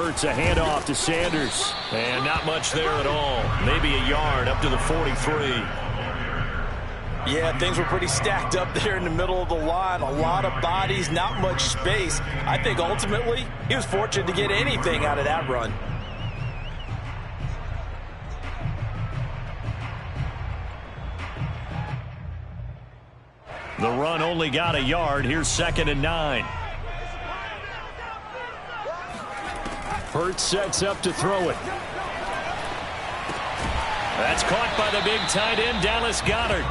Hurts, a handoff to Sanders. And not much there at all. Maybe a yard up to the 43. Yeah, things were pretty stacked up there in the middle of the line. A lot of bodies, not much space. I think ultimately he was fortunate to get anything out of that run. The run only got a yard. Here's 2nd and 9. Hurts sets up to throw it. That's caught by the big tight end, Dallas Goedert.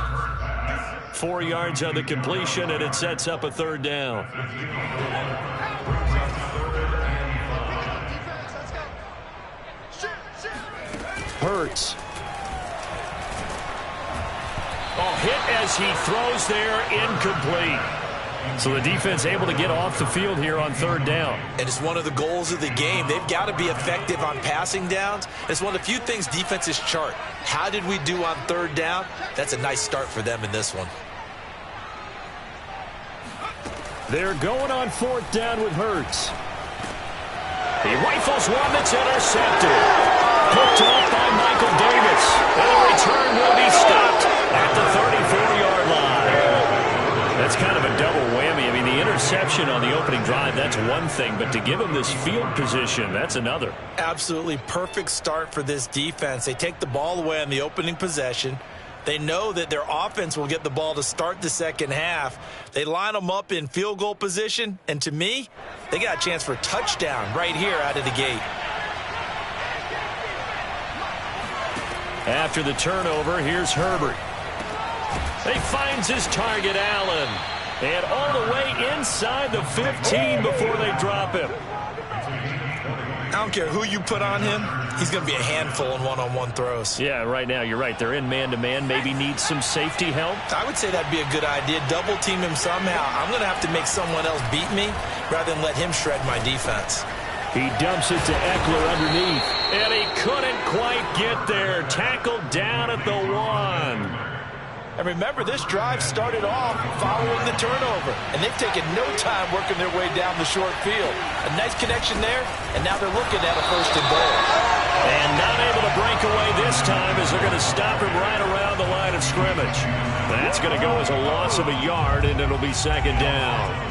4 yards on the completion, and it sets up a 3rd down. Hurts. Oh, hit as he throws there, incomplete. So the defense able to get off the field here on 3rd down. And it's one of the goals of the game. They've got to be effective on passing downs. It's one of the few things defenses chart. How did we do on 3rd down? That's a nice start for them in this one. They're going on 4th down with Hurts. He rifles one that's intercepted. Picked up by Michael Davis. And the return will be stopped at the 34-yard line. That's kind of a double whammy. I mean, the interception on the opening drive, that's one thing. But to give him this field position, that's another. Absolutely perfect start for this defense. They take the ball away on the opening possession. They know that their offense will get the ball to start the second half. They line them up in field goal position. And to me, they got a chance for a touchdown right here out of the gate. After the turnover, here's Herbert. He finds his target, Allen. And all the way inside the 15 before they drop him. I don't care who you put on him. He's going to be a handful in one-on-one throws. Yeah, right now, you're right. They're in man-to-man. Maybe need some safety help. I would say that'd be a good idea. Double team him somehow. I'm going to have to make someone else beat me rather than let him shred my defense. He dumps it to Eckler underneath. And he couldn't quite get there. Tackled down at the 1. And remember, this drive started off following the turnover. And they've taken no time working their way down the short field. A nice connection there, and now they're looking at a 1st and goal. And not able to break away this time as they're going to stop him right around the line of scrimmage. That's going to go as a loss of a yard, and it'll be 2nd down.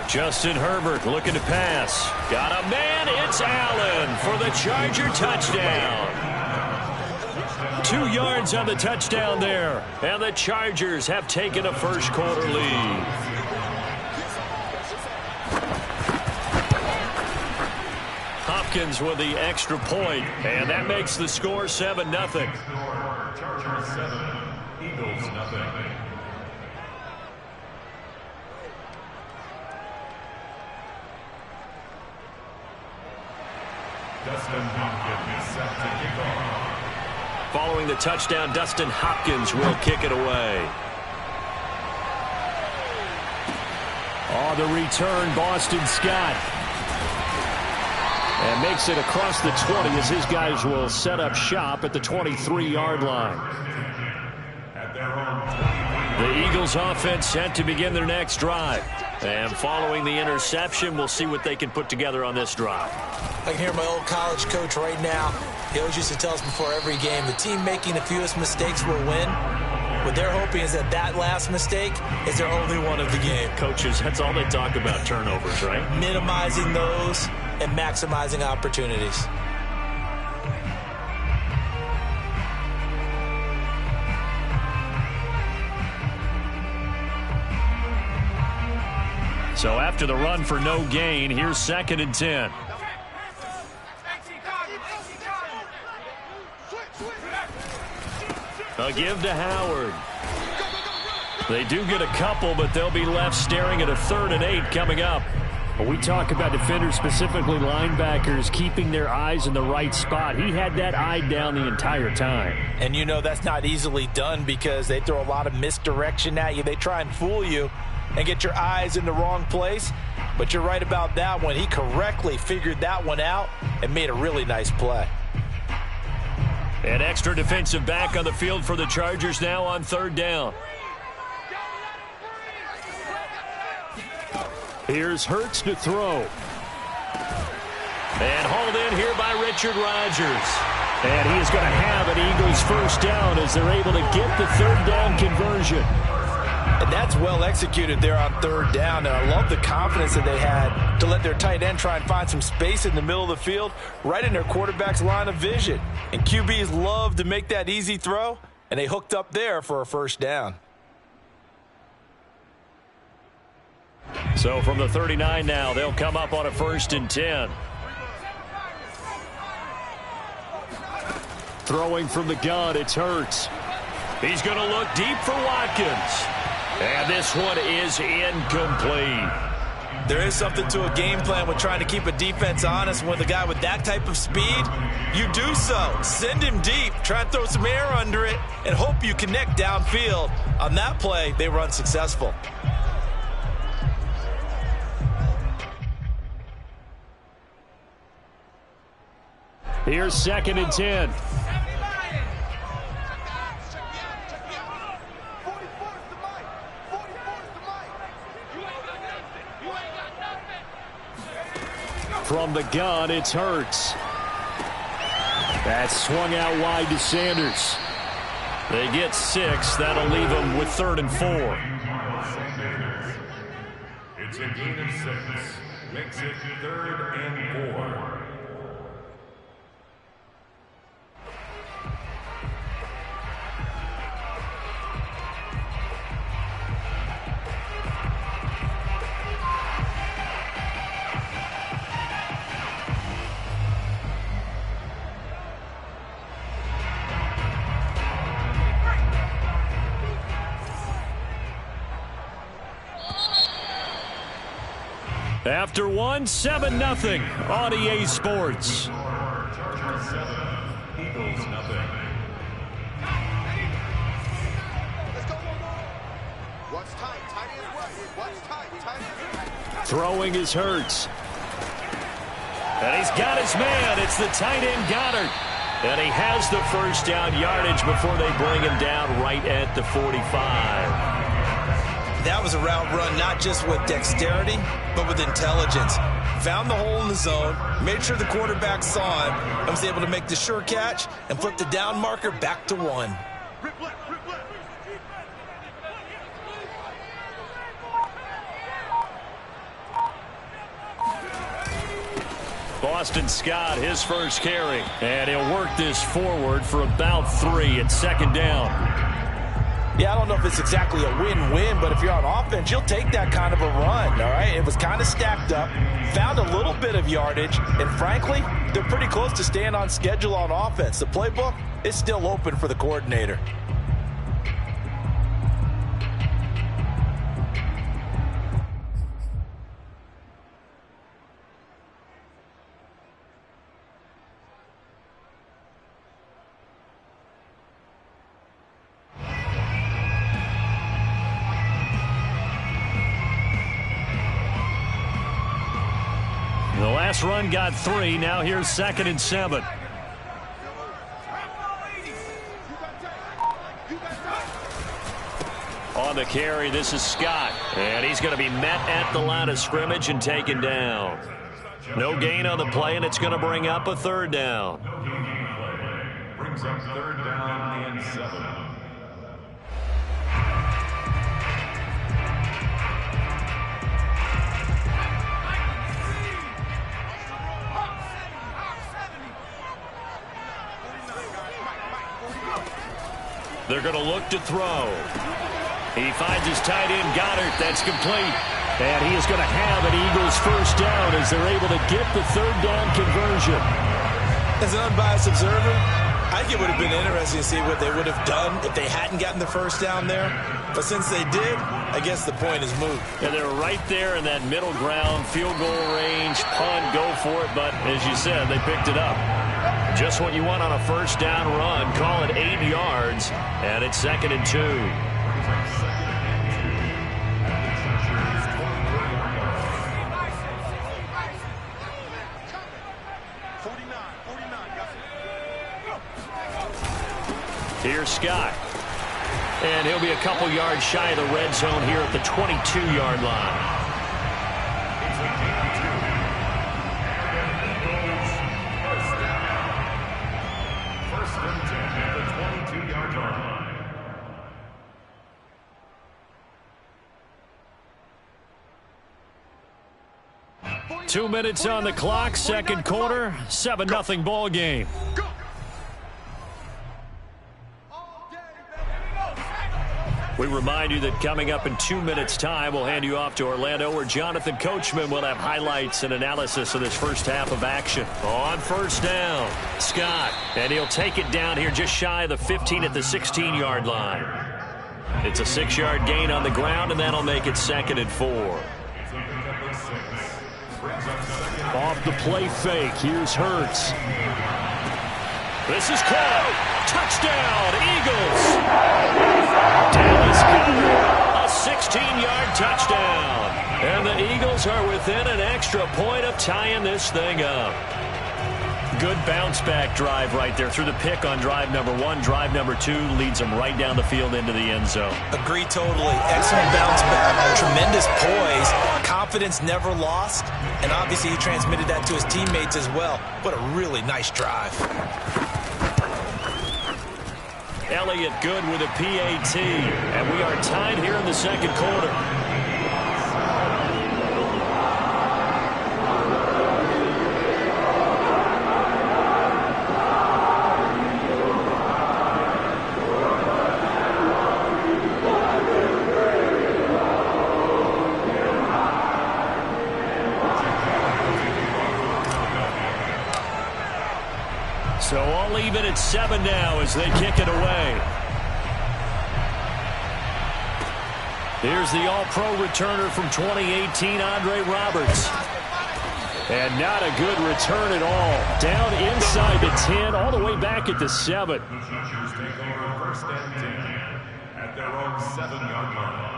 Justin Herbert looking to pass. Got a man. It's Allen for the Charger touchdown. 2 yards on the touchdown there. And the Chargers have taken a first-quarter lead. Hopkins with the extra point, and that makes the score 7-0. Chargers 7, Eagles 0. Dustin Hopkins set to kick off. Following the touchdown, Dustin Hopkins will kick it away. On the return, Boston Scott. And makes it across the 20 as his guys will set up shop at the 23-yard line. The Eagles offense set to begin their next drive. And following the interception, we'll see what they can put together on this drive. I can hear my old college coach right now. He always used to tell us before every game, the team making the fewest mistakes will win. What they're hoping is that that last mistake is their only one of the game. Coaches, that's all they talk about, turnovers, right? Minimizing those and maximizing opportunities. So after the run for no gain, here's 2nd and 10. A give to Howard. They do get a couple, but they'll be left staring at a 3rd and 8 coming up. When we talk about defenders, specifically linebackers, keeping their eyes in the right spot, he had that eye down the entire time. And you know that's not easily done because they throw a lot of misdirection at you. They try and fool you and get your eyes in the wrong place. But you're right about that one. He correctly figured that one out and made a really nice play. An extra defensive back on the field for the Chargers now on 3rd down. Here's Hurts to throw. And hauled in here by Richard Rodgers. And he is going to have an Eagles first down as they're able to get the third down conversion. And that's well executed there on third down. And I love the confidence that they had to let their tight end try and find some space in the middle of the field, right in their quarterback's line of vision. And QBs love to make that easy throw, and they hooked up there for a first down. So from the 39 now, they'll come up on a 1st and 10. Throwing from the gun, it's Hurts. He's going to look deep for Watkins. And this one is incomplete. There is something to a game plan with trying to keep a defense honest. With a guy with that type of speed, you do so. Send him deep, try and throw some air under it, and hope you connect downfield. On that play, they run successful. Here's 2nd and 10. From the gun, it's Hurts. That's swung out wide to Sanders. They get 6. That'll leave them with 3rd and 4. It's a gain of 6. Makes it 3rd and 4. After one, 7-0 on EA Sports. Chargers 7, Eagles 0. What's tight? Tight is right. What's tight? Tight is right. Throwing is Hurts. And he's got his man. It's the tight end Goddard. And he has the first down yardage before they bring him down right at the 45. That was a route run not just with dexterity, but with intelligence. Found the hole in the zone, made sure the quarterback saw him, and was able to make the sure catch and flip the down marker back to 1. Boston Scott, his first carry. And he'll work this forward for about 3 at 2nd down. Yeah, I don't know if it's exactly a win-win, but if you're on offense, you'll take that kind of a run, all right? It was kind of stacked up, found a little bit of yardage, and frankly, they're pretty close to staying on schedule on offense. The playbook is still open for the coordinator. The last run got 3. Now here's 2nd and 7. On the carry, this is Scott. And he's going to be met at the line of scrimmage and taken down. No gain on the play, and it's going to bring up a 3rd down. Brings up 3rd down and 7. They're going to look to throw. He finds his tight end, Goddard. That's complete. And he is going to have an Eagles first down as they're able to get the 3rd down conversion. As an unbiased observer, I think it would have been interesting to see what they would have done if they hadn't gotten the first down there. But since they did, I guess the point is moot. And they're right there in that middle ground, field goal range, punt, go for it. But as you said, they picked it up. Just what you want on a first down run. Call it 8 yards, and it's 2nd and 2. Here's Scott. And he'll be a couple yards shy of the red zone here at the 22-yard line. 2 minutes on the clock, second quarter, 7-0 ball game. We remind you that coming up in 2 minutes' time, we'll hand you off to Orlando, where Jonathan Coachman will have highlights and analysis of this first half of action. On first down, Scott, and he'll take it down here just shy of the 15 at the 16-yard line. It's a 6-yard gain on the ground, and that'll make it 2nd and 4. Off the play fake, here's Hurts. This is caught. Touchdown, Eagles. Dallas Goedert, a 16-yard touchdown. And the Eagles are within an extra point of tying this thing up. Good bounce-back drive right there through the pick on drive number 1. Drive number 2 leads them right down the field into the end zone. Agree totally. Excellent bounce back. Tremendous poise. Confidence never lost. And obviously he transmitted that to his teammates as well. What a really nice drive. Elliott good with a PAT. And we are tied here in the second quarter. So all even at 7 now as they kick it away. Here's the all-pro returner from 2018, Andre Roberts. And not a good return at all. Down inside the 10, all the way back at the 7. The Chargers take over 1st and 10 at their own 7-yard line.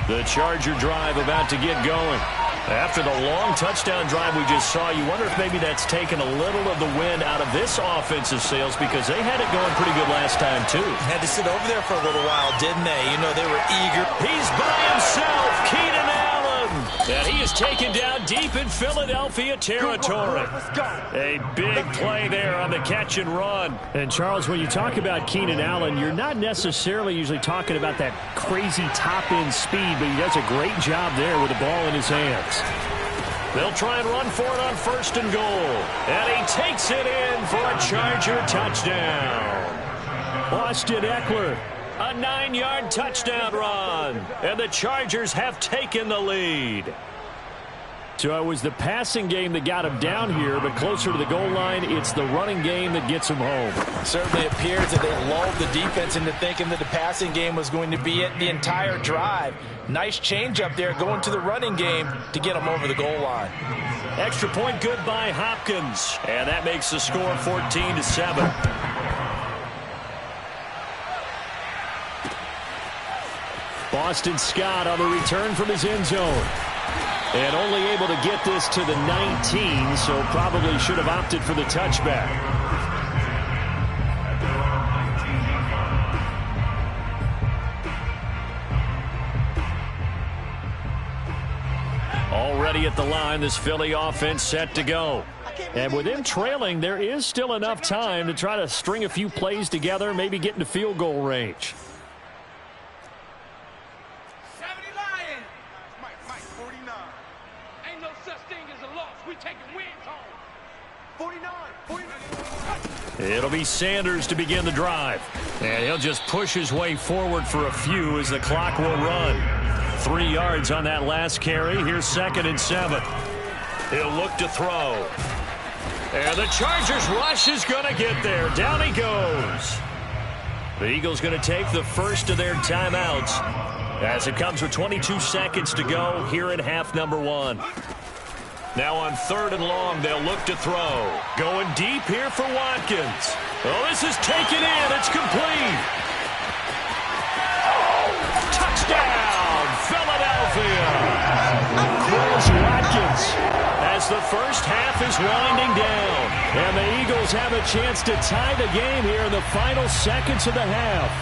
The Charger drive about to get going. After the long touchdown drive we just saw, you wonder if maybe that's taken a little of the wind out of this offensive sails, because they had it going pretty good last time, too. Had to sit over there for a little while, didn't they? You know, they were eager. He's by himself, Keenan Allen. And he is taken down deep in Philadelphia territory. A big play there on the catch and run. And, Charles, when you talk about Keenan Allen, you're not necessarily usually talking about that crazy top-end speed, but he does a great job there with the ball in his hands. They'll try and run for it on 1st and goal. And he takes it in for a Charger touchdown. Austin Eckler, a 9-yard touchdown run. And the Chargers have taken the lead. So it was the passing game that got him down here, but closer to the goal line, it's the running game that gets him home. Certainly appears that they lulled the defense into thinking that the passing game was going to be it the entire drive. Nice change up there going to the running game to get him over the goal line. Extra point good by Hopkins. And that makes the score 14-7. Boston Scott on the return from his end zone. And only able to get this to the 19, so probably should have opted for the touchback. Already at the line, this Philly offense set to go. And with them trailing, there is still enough time to try to string a few plays together, maybe get into field goal range. It'll be Sanders to begin the drive. And he'll just push his way forward for a few as the clock will run. 3 yards on that last carry. Here's 2nd and 7. He'll look to throw. And the Chargers rush is going to get there. Down he goes. The Eagles going to take the first of their timeouts as it comes with 22 seconds to go here in half number 1. Now on 3rd and long, they'll look to throw. Going deep here for Watkins. Oh, this is taken in. It's complete. Touchdown, the first half is winding down. And the Eagles have a chance to tie the game here in the final seconds of the half.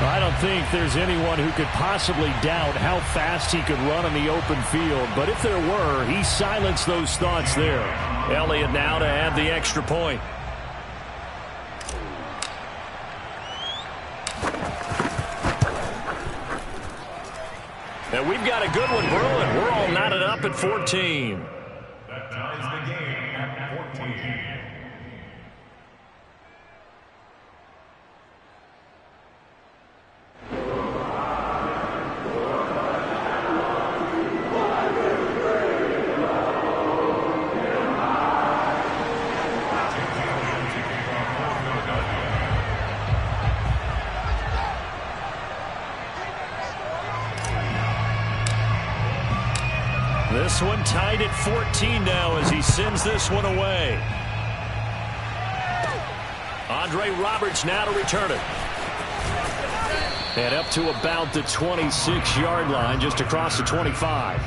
I don't think there's anyone who could possibly doubt how fast he could run in the open field. But if there were, he silenced those thoughts there. Elliott now to add the extra point. And we've got a good one brewing. We're all knotted up at 14. That ties the game at 14. This one tied at 14 now as he sends this one away. Andre Roberts now to return it. And up to about the 26-yard line, just across the 25.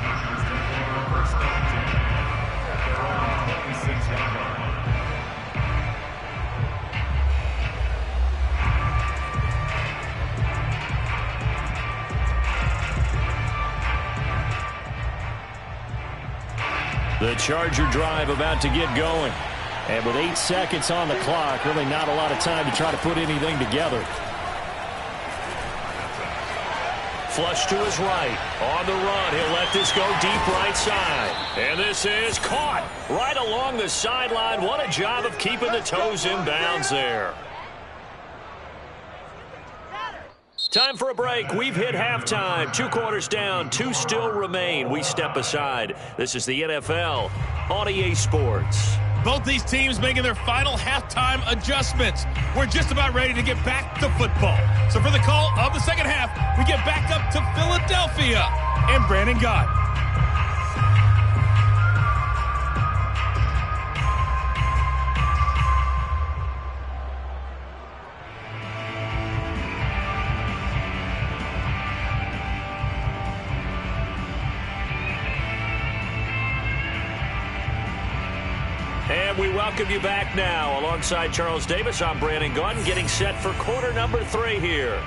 The Charger drive about to get going. And with 8 seconds on the clock, really not a lot of time to try to put anything together. Flush to his right. On the run, he'll let this go deep right side. And this is caught right along the sideline. What a job of keeping the toes in bounds there. Time for a break. We've hit halftime. 2 quarters down. 2 still remain. We step aside. This is the NFL on EA Sports. Both these teams making their final halftime adjustments. We're just about ready to get back to football. So for the call of the second half, we get back up to Philadelphia and Brandon Gott. And we welcome you back now. Alongside Charles Davis, I'm Brandon Gunn, getting set for quarter number 3 here.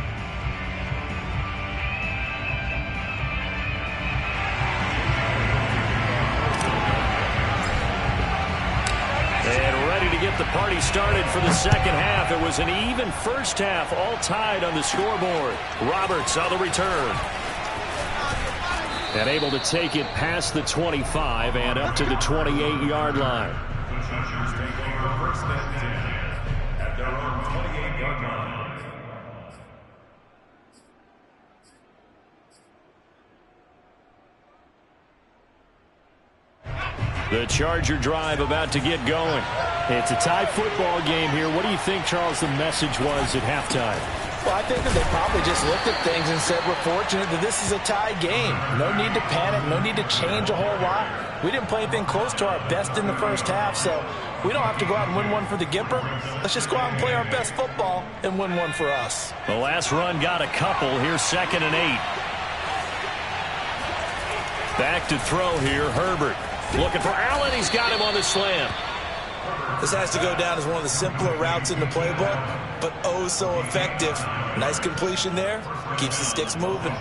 And ready to get the party started for the second half. It was an even first half, all tied on the scoreboard. Roberts on the return. And able to take it past the 25 and up to the 28-yard line. Chargers take over first and 10 at their own 28-yard line. The Charger drive about to get going. It's a tie football game here. What do you think, Charles, the message was at halftime? Well, I think that they probably just looked at things and said, we're fortunate that this is a tie game. No need to panic, no need to change a whole lot. We didn't play anything close to our best in the first half, so we don't have to go out and win one for the Gipper. Let's just go out and play our best football and win one for us. The last run got a couple. Here's 2nd and 8. Back to throw here, Herbert. Looking for Allen. He's got him on the slam. This has to go down as one of the simpler routes in the playbook, but oh so effective. Nice completion there. Keeps the sticks moving.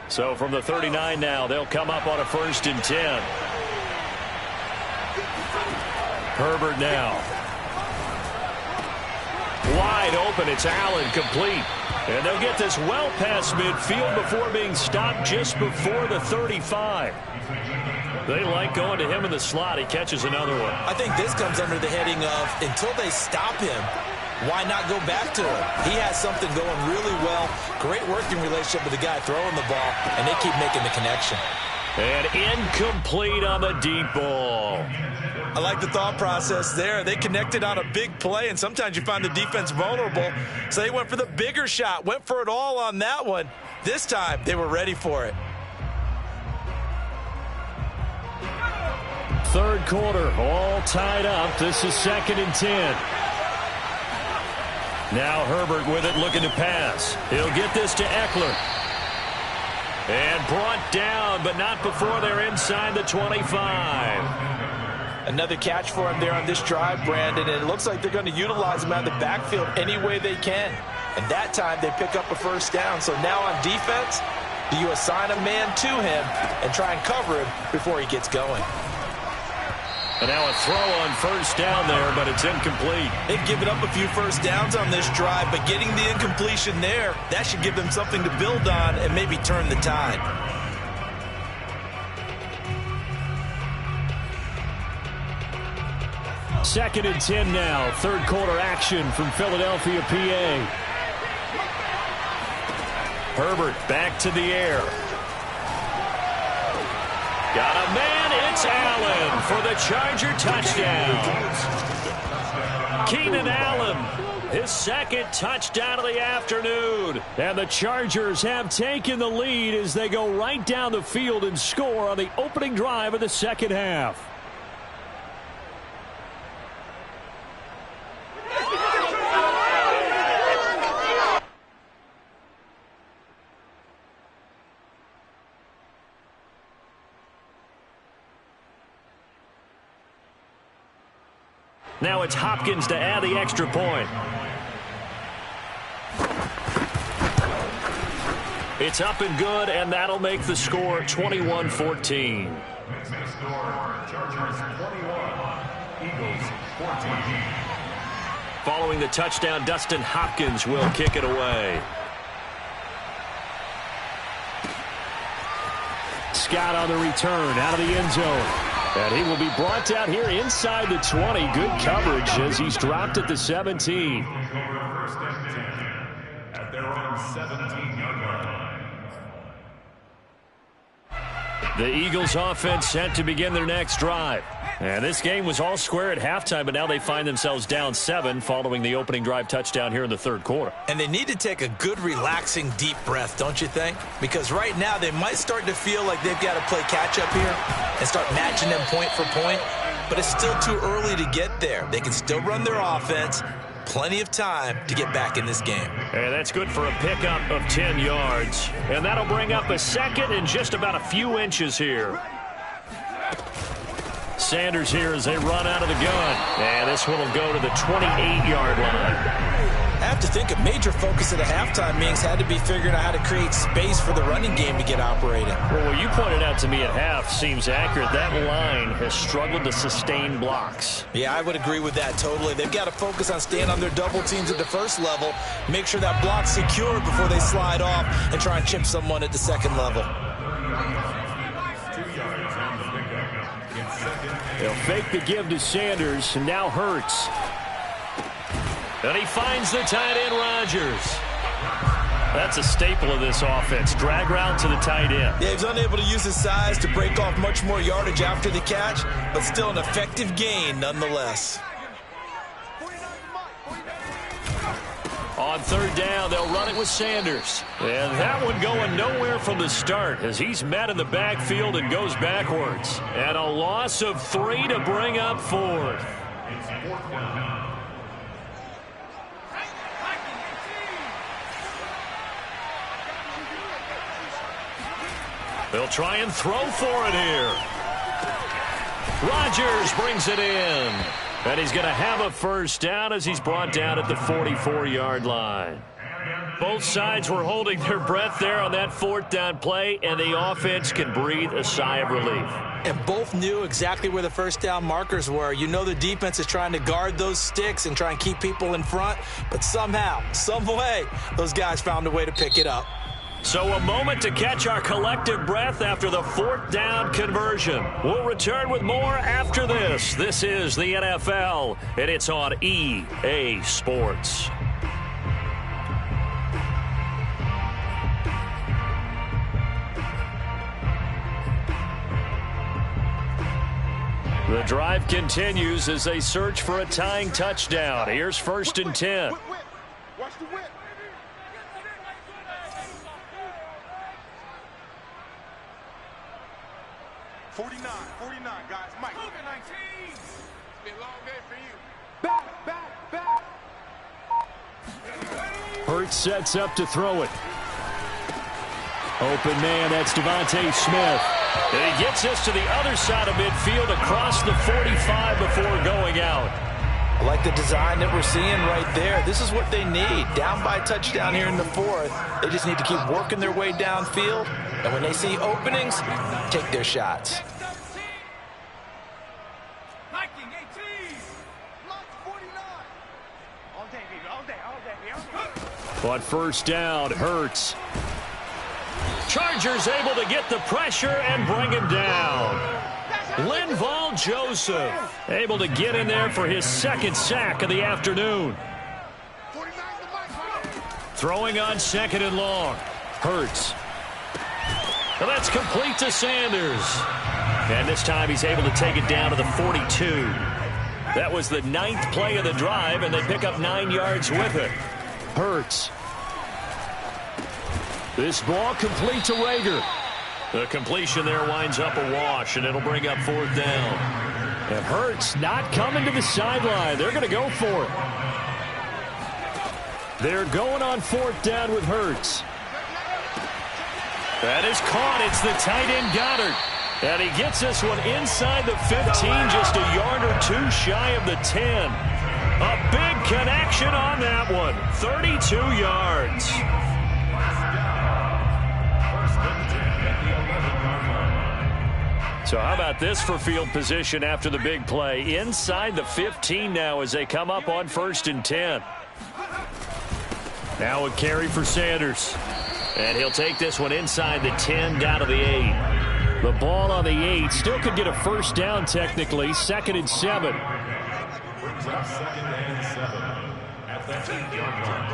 So from the 39 now, they'll come up on a 1st and 10. Herbert now. Wide open. It's Allen, complete. And they'll get this well past midfield before being stopped just before the 35. They like going to him in the slot. He catches another one. I think this comes under the heading of until they stop him, why not go back to him? He has something going really well. Great working relationship with the guy throwing the ball, and they keep making the connection. And incomplete on the deep ball. I like the thought process there. They connected on a big play, and sometimes you find the defense vulnerable. So they went for the bigger shot, went for it all on that one. This time, they were ready for it. Third quarter, all tied up. This is 2nd and 10. Now Herbert with it, looking to pass. He'll get this to Eckler. And brought down, but not before they're inside the 25. Another catch for him there on this drive, Brandon, and it looks like they're going to utilize him out of the backfield any way they can. And that time they pick up a first down. So now on defense, do you assign a man to him and try and cover him before he gets going? And now a throw on first down there, but it's incomplete. They've given up a few first downs on this drive, but getting the incompletion there, that should give them something to build on and maybe turn the tide. Second and 10 now. Third quarter action from Philadelphia, PA. Herbert back to the air. Got a man. It's Allen for the Charger touchdown. Keenan Allen, his second touchdown of the afternoon. And the Chargers have taken the lead as they go right down the field and score on the opening drive of the second half. Now it's Hopkins to add the extra point. It's up and good, and that'll make the score 21-14. Next score, Chargers 21, Eagles 14. Following the touchdown, Dustin Hopkins will kick it away. Scott on the return out of the end zone. And he will be brought out here inside the 20. Good coverage as he's dropped at the 17. First and 10 at their own 17-yard line. The Eagles offense set to begin their next drive. And this game was all square at halftime, but now they find themselves down 7 following the opening drive touchdown here in the third quarter. And they need to take a good, relaxing, deep breath, don't you think? Because right now they might start to feel like they've got to play catch-up here and start matching them point for point. But it's still too early to get there. They can still run their offense. Plenty of time to get back in this game. And that's good for a pickup of 10 yards. And that'll bring up a second and just about a few inches here. Sanders here as they run out of the gun. And this one will go to the 28-yard line. I have to think a major focus of the halftime meetings had to be figuring out how to create space for the running game to get operating. Well, what you pointed out to me at half seems accurate. That line has struggled to sustain blocks. Yeah, I would agree with that totally. They've got to focus on staying on their double teams at the first level, make sure that block's secure before they slide off and try and chip someone at the second level. They'll fake the give to Sanders, and now Hurts. And he finds the tight end, Rodgers. That's a staple of this offense. Drag route to the tight end. Yeah, he's unable to use his size to break off much more yardage after the catch, but still an effective gain nonetheless. On third down, they'll run it with Sanders. And that one going nowhere from the start as he's met in the backfield and goes backwards. And a loss of 3 to bring up fourth. It's fourth down. They'll try and throw for it here. Rodgers brings it in. And he's going to have a first down as he's brought down at the 44-yard line. Both sides were holding their breath there on that fourth down play, and the offense can breathe a sigh of relief. And both knew exactly where the first down markers were. You know the defense is trying to guard those sticks and try and keep people in front, but somehow, some way, those guys found a way to pick it up. So a moment to catch our collective breath after the fourth down conversion. We'll return with more after this. This is the NFL, and it's on EA Sports. The drive continues as they search for a tying touchdown. Here's first and 10. Watch the whip. 49, guys. Mike. 19. It's been a long day for you. Back. Hurts sets up to throw it. Open man, that's Devontae Smith. And he gets us to the other side of midfield across the 45 before going out. I like the design that we're seeing right there. This is what they need. Down by a touchdown here in the fourth. They just need to keep working their way downfield. And when they see openings, take their shots. On first down, Hurts. Chargers able to get the pressure and bring him down. Linval Joseph able to get in there for his second sack of the afternoon. Throwing on second and long. Hurts. And that's complete to Sanders. And this time he's able to take it down to the 42. That was the 9th play of the drive, and they pick up 9 yards with it. Hurts. This ball complete to Rager. The completion there winds up a wash, and it'll bring up fourth down. And Hurts not coming to the sideline. They're going to go for it. They're going on fourth down with Hurts. That is caught. It's the tight end Goddard. And he gets this one inside the 15, just a yard or two shy of the 10. A big connection on that one. 32 yards. So how about this for field position after the big play? Inside the 15 now as they come up on first and 10. Now a carry for Sanders. And he'll take this one inside the 10 down to the 8. The ball on the 8 still could get a first down technically. 2nd and 7. Brings up 2nd and 7 at the 10-yard line.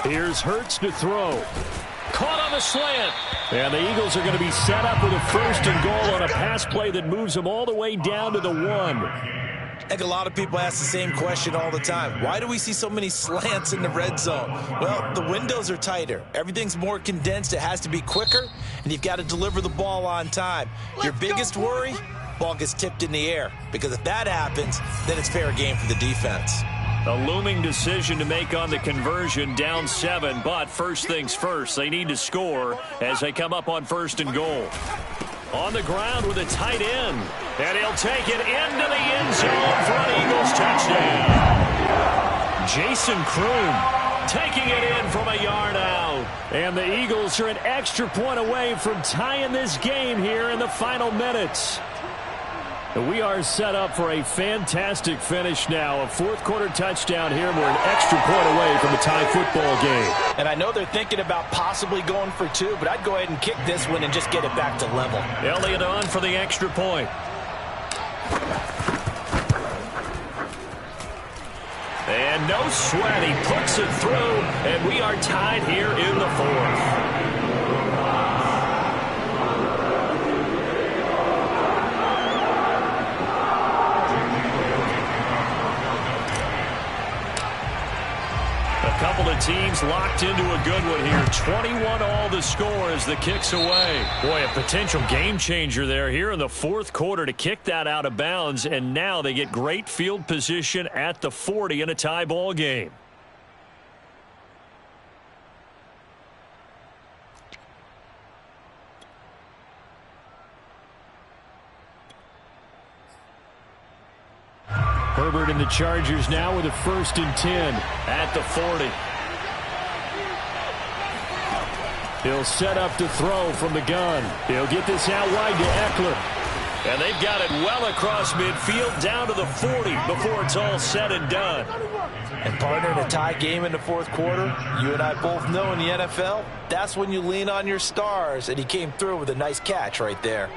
Here's Hurts to throw. Caught on the slant. And the Eagles are going to be set up with a first and goal on a pass play that moves them all the way down to the 1. I think a lot of people ask the same question all the time. Why do we see so many slants in the red zone? Well, the windows are tighter. Everything's more condensed. It has to be quicker, and you've got to deliver the ball on time. Your biggest worry, ball gets tipped in the air, because if that happens, then it's fair game for the defense. A looming decision to make on the conversion, down 7, but first things first, they need to score as they come up on first and goal. On the ground with a tight end, and he'll take it into the end zone for an Eagles touchdown. Jason Kroom taking it in from a yard out. And the Eagles are an extra point away from tying this game here in the final minutes. We are set up for a fantastic finish now. A fourth-quarter touchdown here, and we're an extra point away from a tie football game. And I know they're thinking about possibly going for 2, but I'd go ahead and kick this one and just get it back to level. Elliott on for the extra point. And no sweat. He puts it through, and we are tied here in the 4th. Couple of teams locked into a good one here. 21-all the score as the kick's away. Boy, a potential game changer there here in the 4th quarter to kick that out of bounds, and now they get great field position at the 40 in a tie ball game. Herbert and the Chargers now with a 1st and 10 at the 40. He'll set up to throw from the gun. He'll get this out wide to Eckler. And they've got it well across midfield down to the 40 before it's all said and done. And partner, in a tie game in the 4th quarter, you and I both know in the NFL, that's when you lean on your stars. And he came through with a nice catch right there.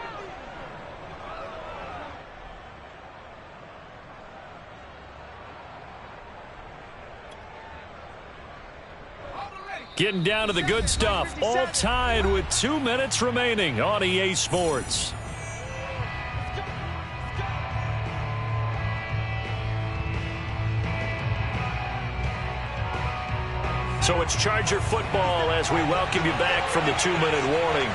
Getting down to the good stuff. All tied with 2 minutes remaining on EA Sports. So it's Charger football as we welcome you back from the 2-minute warning.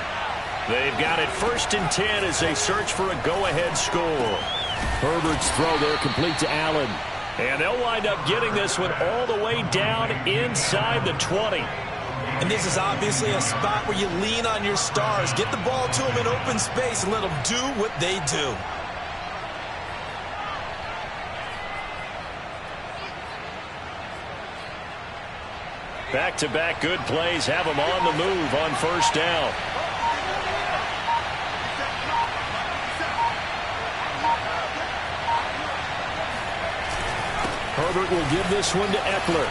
They've got it 1st and 10 as they search for a go-ahead score. Herbert's throw there complete to Allen. And they'll wind up getting this one all the way down inside the 20. And this is obviously a spot where you lean on your stars. Get the ball to them in open space and let them do what they do. Back-to-back good plays have them on the move on 1st down. Herbert will give this one to Eckler.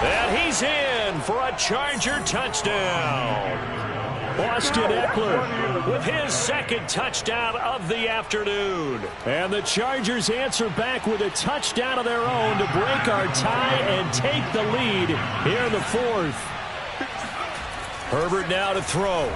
And he's in for a Charger touchdown. Austin Eckler with his 2nd touchdown of the afternoon. And the Chargers answer back with a touchdown of their own to break our tie and take the lead here in the 4th. Herbert now to throw.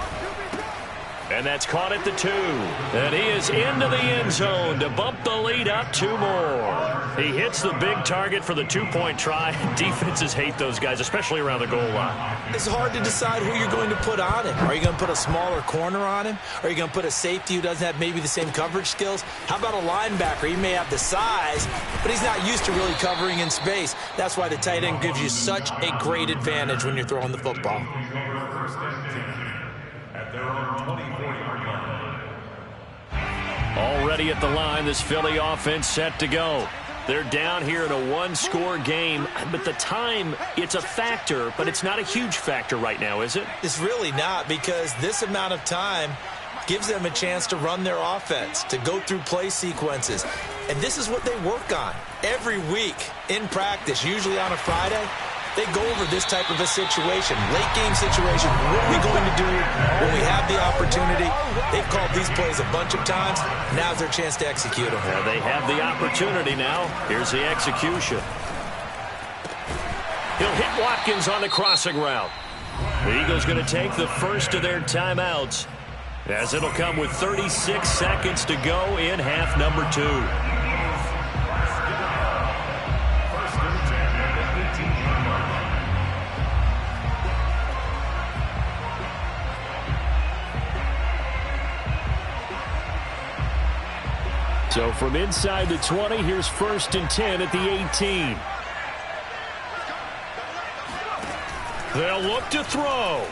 And that's caught at the 2. And he is into the end zone to bump the lead up 2 more. He hits the big target for the 2-point try. Defenses hate those guys, especially around the goal line. It's hard to decide who you're going to put on him. Are you going to put a smaller corner on him? Are you going to put a safety who doesn't have maybe the same coverage skills? How about a linebacker? He may have the size, but he's not used to really covering in space. That's why the tight end gives you such a great advantage when you're throwing the football. Already at the line, this Philly offense set to go. They're down here in a 1-score game, but the time, it's a factor, but it's not a huge factor right now, is it? It's really not, because this amount of time gives them a chance to run their offense, to go through play sequences. And this is what they work on every week in practice, usually on a Friday. They go over this type of a situation, late game situation. What are we going to do when we have the opportunity? They've called these plays a bunch of times. Now's their chance to execute them. Yeah, they have the opportunity now. Here's the execution. He'll hit Watkins on the crossing route. The Eagles going to take the first of their timeouts, as it'll come with 36 seconds to go in half number 2. So from inside the 20, here's 1st and 10 at the 18. They'll look to throw.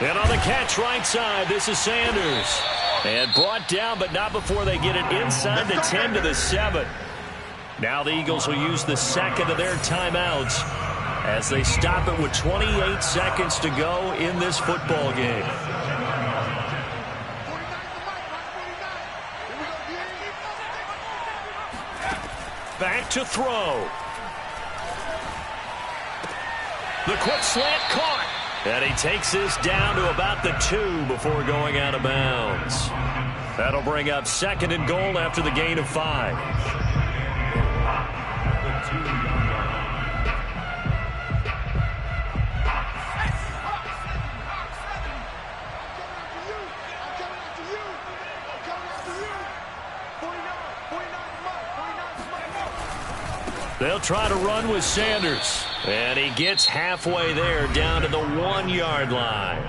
And on the catch right side, this is Sanders. And brought down, but not before they get it inside the 10 to the 7. Now the Eagles will use the 2nd of their timeouts as they stop it with 28 seconds to go in this football game. Back to throw. The quick slant caught. And he takes this down to about the 2 before going out of bounds. That'll bring up 2nd and goal after the gain of 5. They'll try to run with Sanders. And he gets halfway there down to the 1-yard line.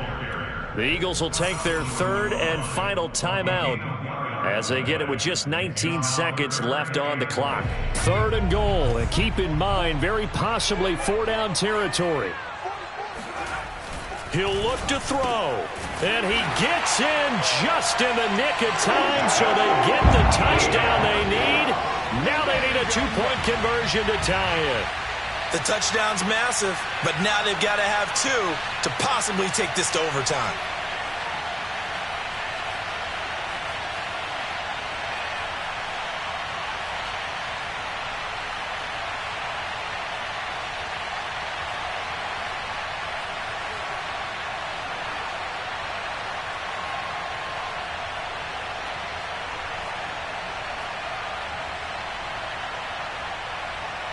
The Eagles will take their 3rd and final timeout as they get it with just 19 seconds left on the clock. 3rd and goal. And keep in mind, very possibly 4-down territory. He'll look to throw. And he gets in just in the nick of time, so they get the touchdown they need. Now they need a 2-point conversion to tie it. The touchdown's massive, but now they've got to have 2 to possibly take this to overtime.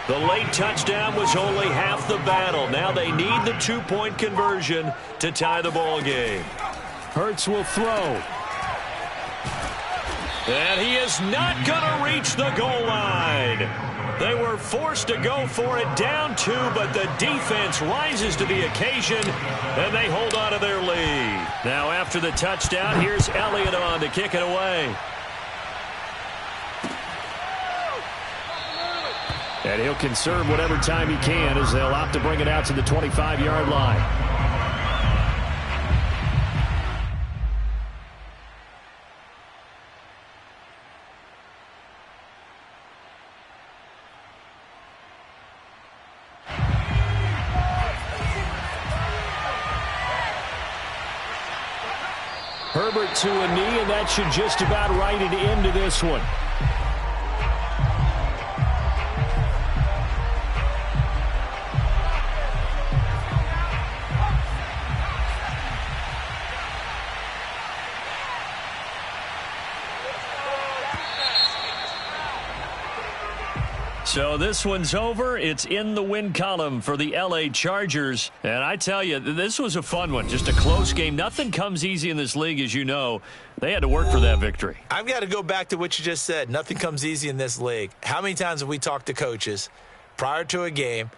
The late touchdown was only half the battle. Now they need the 2-point conversion to tie the ball game. Hurts will throw. And he is not going to reach the goal line. They were forced to go for it, down 2, but the defense rises to the occasion, and they hold on to their lead. Now, after the touchdown, here's Elliott on to kick it away. And he'll conserve whatever time he can as they'll opt to bring it out to the 25-yard line. Herbert to a knee, and that should just about write it into this one. So this one's over. It's in the win column for the L.A. Chargers. And I tell you, this was a fun one. Just a close game. Nothing comes easy in this league, as you know. They had to work for that victory. I've got to go back to what you just said. Nothing comes easy in this league. How many times have we talked to coaches prior to a game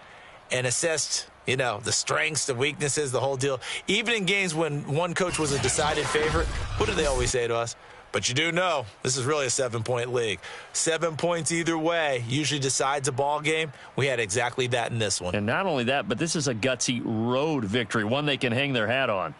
and assessed, the strengths, the weaknesses, the whole deal? Even in games when one coach was a decided favorite, what do they always say to us? But you do know this is really a 7-point league. 7 points either way usually decides a ball game. We had exactly that in this one. And not only that, but this is a gutsy road victory, one they can hang their hat on.